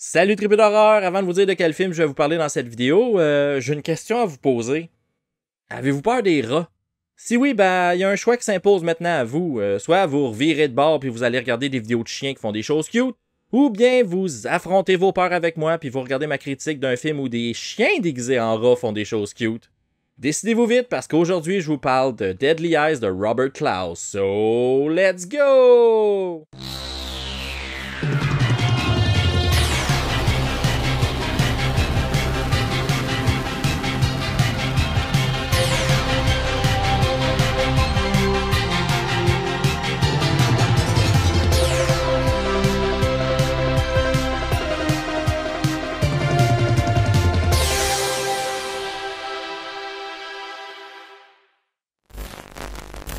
Salut tribu d'horreur! Avant de vous dire de quel film je vais vous parler dans cette vidéo, j'ai une question à vous poser. Avez-vous peur des rats? Si oui, ben, il y a un choix qui s'impose maintenant à vous. Soit vous revirez de bord puis vous allez regarder des vidéos de chiens qui font des choses cute, ou bien vous affrontez vos peurs avec moi puis vous regardez ma critique d'un film où des chiens déguisés en rats font des choses cute. Décidez-vous vite parce qu'aujourd'hui je vous parle de Deadly Eyes de Robert Clouse. So, let's go!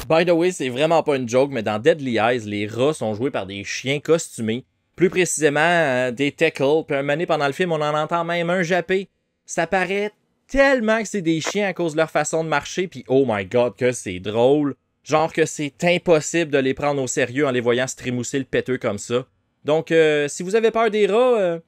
By the way, c'est vraiment pas une joke, mais dans Deadly Eyes, les rats sont joués par des chiens costumés. Plus précisément, des Teckle. Puis un moment donné, pendant le film, on en entend même un japper. Ça paraît tellement que c'est des chiens à cause de leur façon de marcher, puis oh my god, que c'est drôle. Genre que c'est impossible de les prendre au sérieux en les voyant se trémousser le péteux comme ça. Donc, si vous avez peur des rats,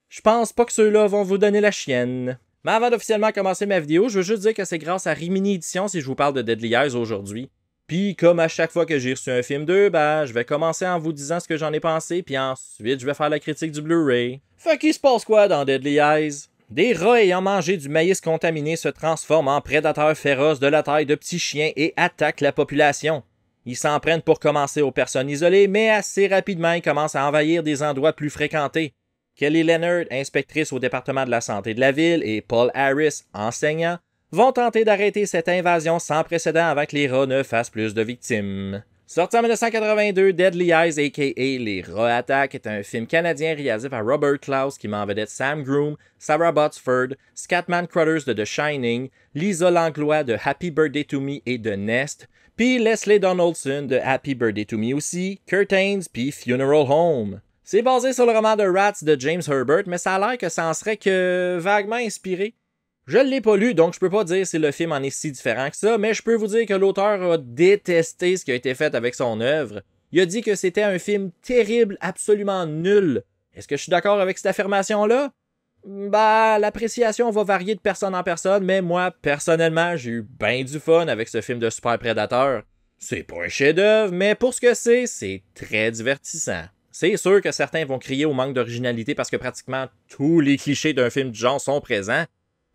je pense pas que ceux-là vont vous donner la chienne. Mais avant d'officiellement commencer ma vidéo, je veux juste dire que c'est grâce à Rimini Édition si je vous parle de Deadly Eyes aujourd'hui. Puis, comme à chaque fois que j'ai reçu un film d'eux, ben, je vais commencer en vous disant ce que j'en ai pensé, puis ensuite, je vais faire la critique du Blu-ray. Fait qu'il se passe quoi dans Deadly Eyes? Des rats ayant mangé du maïs contaminé se transforment en prédateurs féroces de la taille de petits chiens et attaquent la population. Ils s'en prennent pour commencer aux personnes isolées, mais assez rapidement, ils commencent à envahir des endroits plus fréquentés. Kelly Leonard, inspectrice au département de la santé de la ville, et Paul Harris, enseignant, vont tenter d'arrêter cette invasion sans précédent avant que les rats ne fassent plus de victimes. Sorti en 1982, Deadly Eyes a.k.a. Les Rats Attaquent est un film canadien réalisé par Robert Clouse qui met en vedette Sam Groom, Sarah Botsford, Scatman Crothers de The Shining, Lisa Langlois de Happy Birthday to Me et de Nest, puis Leslie Donaldson de Happy Birthday to Me aussi, Kurt Haynes puis Funeral Home. C'est basé sur le roman de Rats de James Herbert, mais ça a l'air que ça en serait que vaguement inspiré. Je l'ai pas lu, donc je peux pas dire si le film en est si différent que ça, mais je peux vous dire que l'auteur a détesté ce qui a été fait avec son œuvre. Il a dit que c'était un film terrible, absolument nul. Est-ce que je suis d'accord avec cette affirmation-là? Bah, l'appréciation va varier de personne en personne, mais moi, personnellement, j'ai eu ben du fun avec ce film de super prédateur. C'est pas un chef-d'œuvre, mais pour ce que c'est très divertissant. C'est sûr que certains vont crier au manque d'originalité parce que pratiquement tous les clichés d'un film du genre sont présents.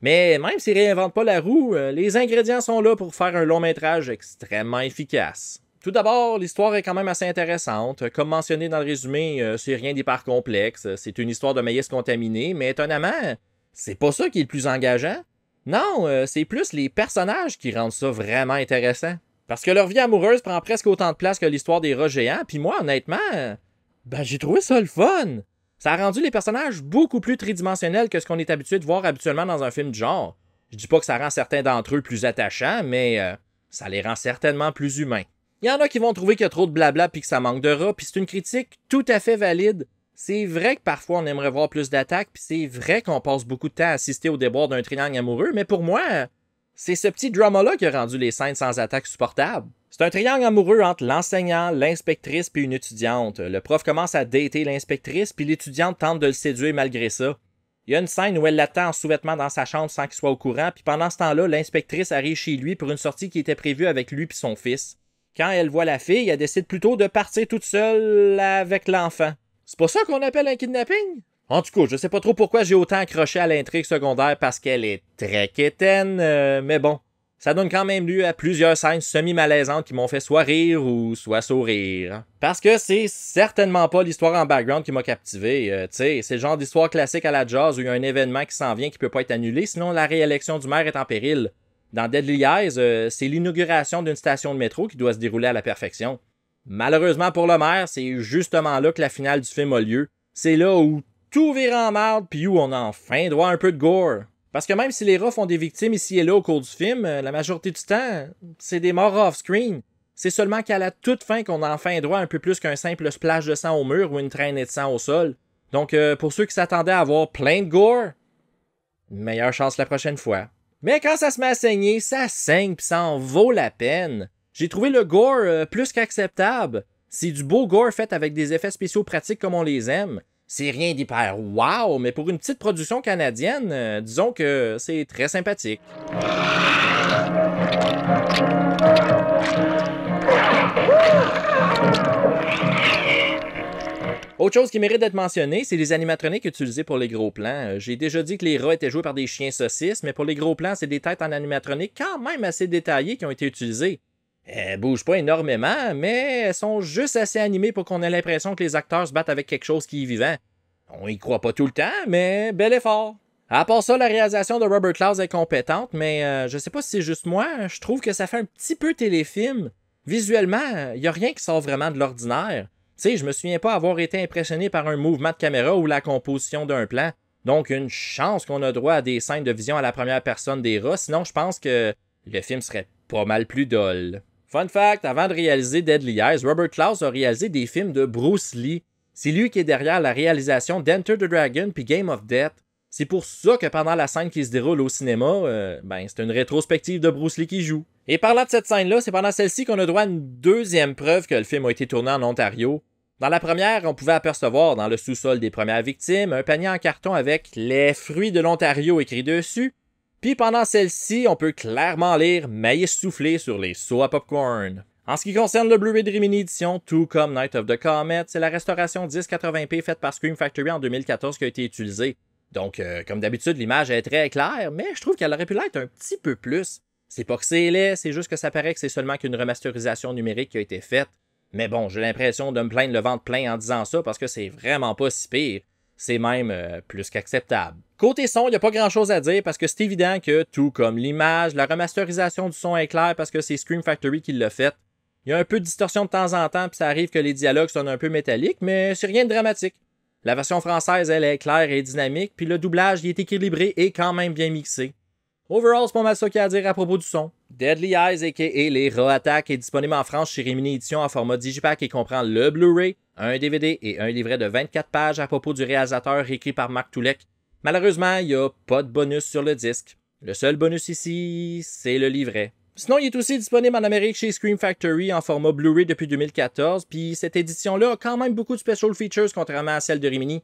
Mais même s'ils réinventent pas la roue, les ingrédients sont là pour faire un long métrage extrêmement efficace. Tout d'abord, l'histoire est quand même assez intéressante. Comme mentionné dans le résumé, c'est rien d'hyper complexe. C'est une histoire de maïs contaminé, mais étonnamment, c'est pas ça qui est le plus engageant. Non, c'est plus les personnages qui rendent ça vraiment intéressant. Parce que leur vie amoureuse prend presque autant de place que l'histoire des rats géants, puis moi, honnêtement, ben j'ai trouvé ça le fun. Ça a rendu les personnages beaucoup plus tridimensionnels que ce qu'on est habitué de voir habituellement dans un film du genre. Je dis pas que ça rend certains d'entre eux plus attachants, mais ça les rend certainement plus humains. Il y en a qui vont trouver qu'il y a trop de blabla puis que ça manque de rats, puis c'est une critique tout à fait valide. C'est vrai que parfois on aimerait voir plus d'attaques, puis c'est vrai qu'on passe beaucoup de temps à assister au déboire d'un triangle amoureux, mais pour moi, c'est ce petit drama-là qui a rendu les scènes sans attaque supportables. C'est un triangle amoureux entre l'enseignant, l'inspectrice puis une étudiante. Le prof commence à dater l'inspectrice puis l'étudiante tente de le séduire malgré ça. Il y a une scène où elle l'attend en sous-vêtements dans sa chambre sans qu'il soit au courant, puis pendant ce temps-là, l'inspectrice arrive chez lui pour une sortie qui était prévue avec lui puis son fils. Quand elle voit la fille, elle décide plutôt de partir toute seule avec l'enfant. C'est pas ça qu'on appelle un kidnapping? En tout cas, je sais pas trop pourquoi j'ai autant accroché à l'intrigue secondaire parce qu'elle est très quétaine, mais bon. Ça donne quand même lieu à plusieurs scènes semi-malaisantes qui m'ont fait soit rire ou soit sourire. Parce que c'est certainement pas l'histoire en background qui m'a captivé. Tu sais, c'est le genre d'histoire classique à la Jaws où il y a un événement qui s'en vient qui peut pas être annulé, sinon la réélection du maire est en péril. Dans Deadly Eyes, c'est l'inauguration d'une station de métro qui doit se dérouler à la perfection. Malheureusement pour le maire, c'est justement là que la finale du film a lieu. C'est là où tout vire en marde puis où on a enfin droit à un peu de gore. Parce que même si les rats font des victimes ici et là au cours du film, la majorité du temps, c'est des morts off-screen. C'est seulement qu'à la toute fin qu'on a enfin droit à un peu plus qu'un simple splash de sang au mur ou une traînée de sang au sol. Donc pour ceux qui s'attendaient à avoir plein de gore, meilleure chance la prochaine fois. Mais quand ça se met à saigner, ça saigne pis ça en vaut la peine. J'ai trouvé le gore plus qu'acceptable. C'est du beau gore fait avec des effets spéciaux pratiques comme on les aime. C'est rien d'hyper wow, mais pour une petite production canadienne, disons que c'est très sympathique. Autre chose qui mérite d'être mentionnée, c'est les animatroniques utilisés pour les gros plans. J'ai déjà dit que les rats étaient joués par des chiens saucisses, mais pour les gros plans, c'est des têtes en animatronique quand même assez détaillées qui ont été utilisées. Elles bougent pas énormément, mais elles sont juste assez animées pour qu'on ait l'impression que les acteurs se battent avec quelque chose qui est vivant. On y croit pas tout le temps, mais bel effort. À part ça, la réalisation de Robert Clouse est compétente, mais je sais pas si c'est juste moi, je trouve que ça fait un petit peu téléfilm. Visuellement, y a rien qui sort vraiment de l'ordinaire. Tu sais, je me souviens pas avoir été impressionné par un mouvement de caméra ou la composition d'un plan. Donc, une chance qu'on a droit à des scènes de vision à la première personne des rats, sinon je pense que le film serait pas mal plus dole. Fun fact, avant de réaliser Deadly Eyes, Robert Clouse a réalisé des films de Bruce Lee. C'est lui qui est derrière la réalisation d'Enter the Dragon puis Game of Death. C'est pour ça que pendant la scène qui se déroule au cinéma, c'est une rétrospective de Bruce Lee qui joue. Et parlant de cette scène-là, c'est pendant celle-ci qu'on a droit à une deuxième preuve que le film a été tourné en Ontario. Dans la première, on pouvait apercevoir dans le sous-sol des premières victimes un panier en carton avec les fruits de l'Ontario écrit dessus. Puis pendant celle-ci, on peut clairement lire maïs soufflé sur les seaux à popcorn. En ce qui concerne le Blu-ray de Rimini Edition, tout comme Night of the Comet, c'est la restauration 1080p faite par Scream Factory en 2014 qui a été utilisée. Donc, comme d'habitude, l'image est très claire, mais je trouve qu'elle aurait pu l'être un petit peu plus. C'est pas que c'est laid, c'est juste que ça paraît que c'est seulement qu'une remasterisation numérique qui a été faite. Mais bon, j'ai l'impression de me plaindre le ventre plein en disant ça parce que c'est vraiment pas si pire. C'est même plus qu'acceptable. Côté son, il n'y a pas grand chose à dire parce que c'est évident que, tout comme l'image, la remasterisation du son est claire parce que c'est Scream Factory qui l'a fait. Il y a un peu de distorsion de temps en temps, puis ça arrive que les dialogues sonnent un peu métalliques, mais c'est rien de dramatique. La version française, elle est claire et dynamique, puis le doublage il est équilibré et quand même bien mixé. Overall, c'est pas mal ça qu'il y a à dire à propos du son. Deadly Eyes a.k.a. Les Rats Attack est disponible en France chez Rimini Edition en format digipack et comprend le Blu-ray, un DVD et un livret de 24 pages à propos du réalisateur écrit par Marc Toulek. Malheureusement, il n'y a pas de bonus sur le disque. Le seul bonus ici, c'est le livret. Sinon, il est aussi disponible en Amérique chez Scream Factory en format Blu-ray depuis 2014, puis cette édition-là a quand même beaucoup de special features contrairement à celle de Rimini.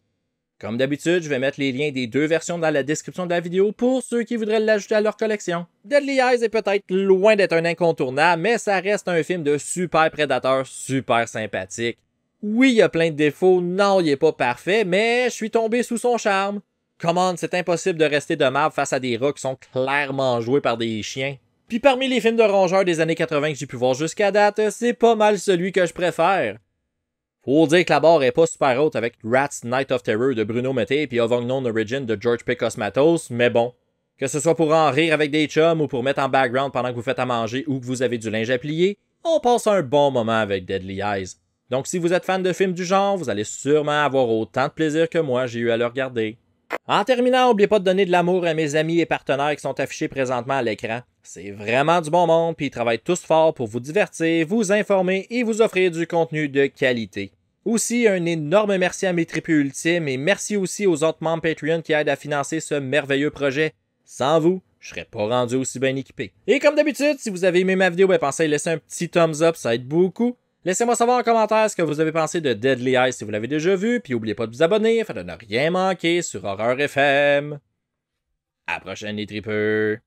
Comme d'habitude, je vais mettre les liens des deux versions dans la description de la vidéo pour ceux qui voudraient l'ajouter à leur collection. Deadly Eyes est peut-être loin d'être un incontournable, mais ça reste un film de super prédateur super sympathique. Oui, il y a plein de défauts, non, il est pas parfait, mais je suis tombé sous son charme. Commande, c'est impossible de rester de marbre face à des rats qui sont clairement joués par des chiens. Puis parmi les films de rongeurs des années 80 que j'ai pu voir jusqu'à date, c'est pas mal celui que je préfère. Faut dire que la barre est pas super haute avec Rats Night of Terror de Bruno Mattei et Of Unknown Origin de George P. Cosmatos, mais bon. Que ce soit pour en rire avec des chums ou pour mettre en background pendant que vous faites à manger ou que vous avez du linge à plier, on passe un bon moment avec Deadly Eyes. Donc si vous êtes fan de films du genre, vous allez sûrement avoir autant de plaisir que moi j'ai eu à le regarder. En terminant, n'oubliez pas de donner de l'amour à mes amis et partenaires qui sont affichés présentement à l'écran. C'est vraiment du bon monde, puis ils travaillent tous fort pour vous divertir, vous informer et vous offrir du contenu de qualité. Aussi, un énorme merci à mes tripeux ultimes et merci aussi aux autres membres Patreon qui aident à financer ce merveilleux projet. Sans vous, je serais pas rendu aussi bien équipé. Et comme d'habitude, si vous avez aimé ma vidéo, pensez à laisser un petit thumbs up, ça aide beaucoup. Laissez-moi savoir en commentaire ce que vous avez pensé de Deadly Eyes si vous l'avez déjà vu, puis n'oubliez pas de vous abonner afin de ne rien manquer sur Horreur FM. À la prochaine les tripeux!